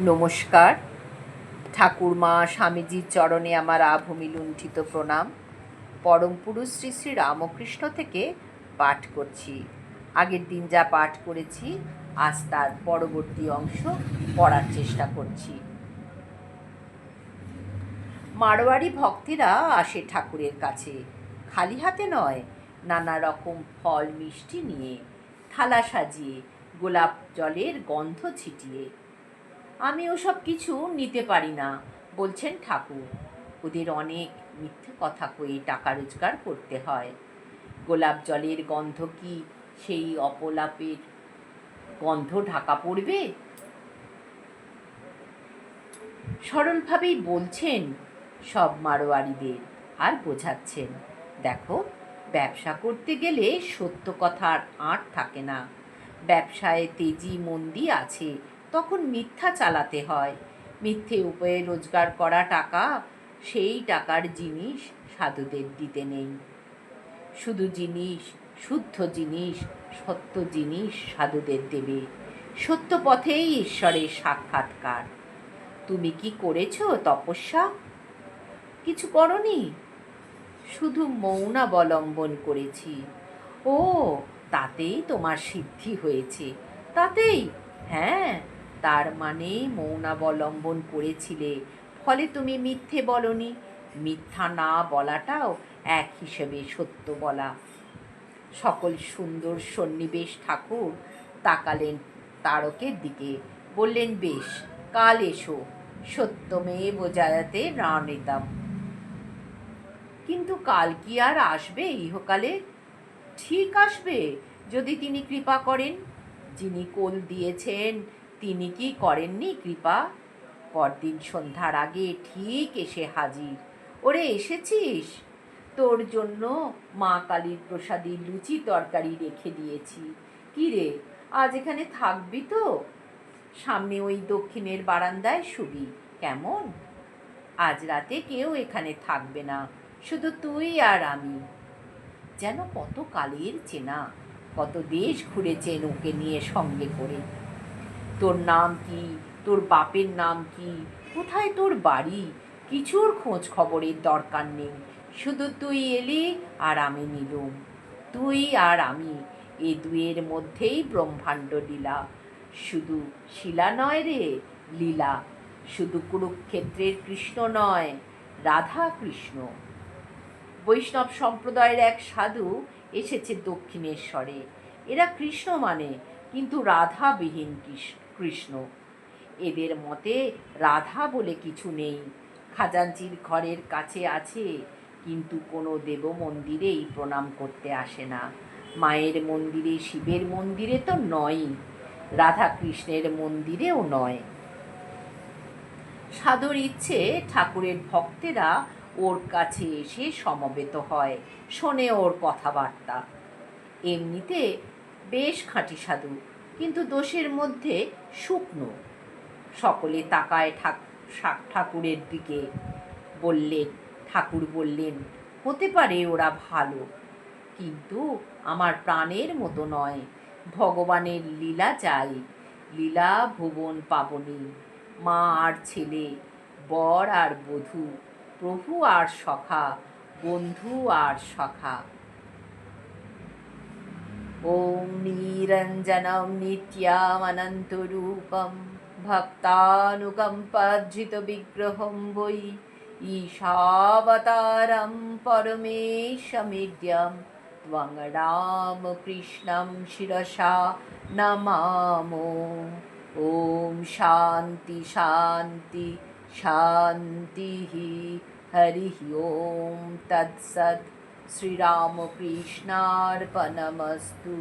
নমস্কার। ঠাকুরমা স্বামীজির চরণে আমার আভূমি লুণ্ঠিত প্রণাম। পরম পুরুষ শ্রী শ্রী রামকৃষ্ণ থেকে পাঠ করছি। আগের দিন যা পাঠ করেছি আজ তার পরবর্তী অংশ পড়ার চেষ্টা করছি। মারোয়ারি ভক্তেরা আসে ঠাকুরের কাছে, খালি হাতে নয়, নানা রকম ফল মিষ্টি নিয়ে, থালা সাজিয়ে, গোলাপ জলের গন্ধ ছিটিয়ে। আমি ওসব কিছু নিতে পারি না, বলছেন ঠাকুর। ওদের অনেক মিথ্যে কথা কয়ে টাকা রোজগার করতে হয়। গোলাপ জলের গন্ধ কি সেই অপলাপের গন্ধ ঢাকা পড়বে? সরলভাবেই বলছেন সব মারোয়ারিদের, আর বোঝাচ্ছেন, দেখো, ব্যবসা করতে গেলে সত্য কথার আঁট থাকে না। ব্যবসায় তেজি মন্দি আছে, তখন মিথ্যা চালাতে হয়। মিথ্যে উপায়ে রোজগার করা টাকা, সেই টাকার জিনিস সাধুদের দিতে নেই। শুধু জিনিস, শুদ্ধ জিনিস, সত্য জিনিস সাধুদের দেবে। সত্য পথেই ঈশ্বরের সাক্ষাৎকার। তুমি কি করেছ তপস্যা? কিছু করনি, শুধু মৌনাবলম্বন করেছি। ও, তাতেই তোমার সিদ্ধি হয়েছে? তাতেই? হ্যাঁ, তার মানে মৌনাবলম্বন করেছিলে, ফলে তুমি মিথ্যে বলনি। মিথ্যা না বলাটাও এক হিসেবে সত্য বলা। সকল সুন্দর সন্নিবেশ ঠাকুর তাকালেন তারকের দিকে, বললেন, বেশ, কাল এসো, সত্যমেব জয়তে রণিতম। কিন্তু কাল কি আর আসবে ইহকালে? ঠিক আসবে, যদি তিনি কৃপা করেন। যিনি কোল দিয়েছেন তিনি কি করেননি কৃপা? পরদিন সন্ধ্যার আগে ঠিক এসে হাজির। ওরে, এসেছিস? তোর জন্য মা কালীর প্রসাদী লুচি তরকারি রেখে দিয়েছি। কি রে, আজ এখানে থাকবি তো? সামনে ওই দক্ষিণের বারান্দায় শুবি, কেমন? আজ রাতে কেউ এখানে থাকবে না, শুধু তুই আর আমি। যেন কত কালের চেনা, কত দেশ ঘুরেছেন ওকে নিয়ে সঙ্গে করে। তোর নাম কি, তোর বাপের নাম কি, কোথায় তোর বাড়ি, কিছুর খোঁজ খবরের দরকার নেই। শুধু তুই এলি আর আমি নিলুম। তুই আর আমি, এ দুয়ের মধ্যেই ব্রহ্মাণ্ড লীলা। শুধু শিলা নয় রে, লীলা। শুধু কুরুক্ষেত্রের কৃষ্ণ নয়, রাধা কৃষ্ণ। বৈষ্ণব সম্প্রদায়ের এক সাধু এসেছে দক্ষিণেশ্বরে। এরা কৃষ্ণ মানে, কিন্তু রাধাবিহীন কৃষ্ণ। এদের মতে রাধা বলে কিছু নেই। খাজাঞ্চির ঘরের কাছে আছে, কিন্তু কোনো দেব মন্দিরেই প্রণাম করতে আসে না। মায়ের মন্দিরে, শিবের মন্দিরে তো নয়ই, রাধা কৃষ্ণের মন্দিরেও নয়। সাধুর ইচ্ছে ঠাকুরের ভক্তেরা ওর কাছে এসে সমবেত হয়, শোনে ওর কথাবার্তা। এমনিতে বেশ খাঁটি সাধু, কিন্তু দোষের মধ্যে শুকনো। সকলে তাকায় ঠাকুরের দিকে। ঠাকুর বললেন, হতে পারে ওরা ভালো, কিন্তু আমার প্রাণের মতো নয়। ভগবানের লীলা চাই, লীলা ভুবন পাবনী। মা আর ছেলে, বর আর বধূ, প্রভু আর সখা, বন্ধু আর সখা। ওম নিরঞ্জনম নিত্যামনন্তরূপম ভক্তানুকম্পার্জিত বিগ্রহম বৈ ঈশাবতারম পরমেশমিদ্যম ত্বং রামকৃষ্ণম শিরসা নমামো। ওম শান্তি শান্তি শান্তি। হরি ওম তৎসৎ। শ্রীরামকৃষ্ণার্পণমস্তু।